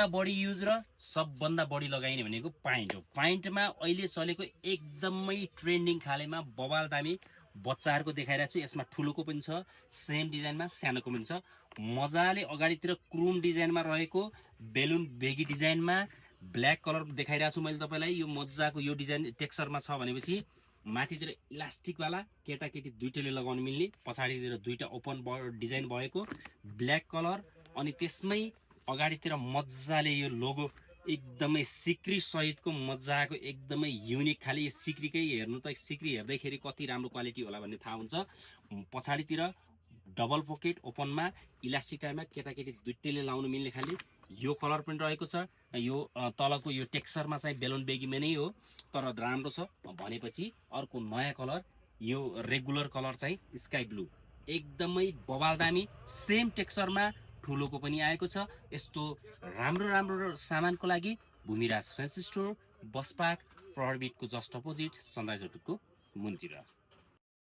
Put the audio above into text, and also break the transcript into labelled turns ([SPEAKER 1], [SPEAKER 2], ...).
[SPEAKER 1] बढी युज र सबभन्दा बढी लगाइने भनेको पाइन्ट हो। पाइन्टमा अहिले चलेको एकदमै ट्रेन्डिङ खालेमा बबाल दामी बच्चाहरूको देखाइरहेको छु। यसमा ठुलोको पनि छ, सेम डिजाइनमा सानोको पनि छ। मजाले अगाडितिर क्रुम डिजाइनमा रहेको बेलुन बेगी डिजाइनमा ब्ल्याक कलर देखाइरहेको छु मैले तपाईँलाई। यो मजाको यो डिजाइन टेक्सचरमा छ भनेपछि माथितिर इलास्टिकवाला केटाकेटी दुइटैले लगाउन मिल्ने, पछाडितिर दुईटा ओपन डिजाइन भएको ब्ल्याक कलर, अनि त्यसमै अगाडितिर मजाले यो लोगो एकदमै सिक्री सहितको मजाको एकदमै युनिक खाले। यो सिक्रीकै हेर्नु त, सिक्री हेर्दैखेरि कति राम्रो क्वालिटी होला भन्ने थाहा हुन्छ। पछाडितिर डबल पोकेट ओपनमा इलास्टिक टाइपमा केटाकेटी दुइटैले लाउनु मिल्ने खाले यो कलर पनि रहेको छ। यो तलको यो टेक्सचरमा चाहिँ बेलुन बेगीमा नै हो तर राम्रो छ भनेपछि अर्को नयाँ कलर यो रेगुलर कलर चाहिँ स्काई ब्लू एकदमै बबाल दामी सेम टेक्सचरमा ठुलोको पनि आएको छ। यस्तो राम्रो राम्रो सामानको लागि Bhumiraj fancy store, bus park, प्रहरबिटको जस्ट अपोजिट, सनराइज होटलको मुनतिर।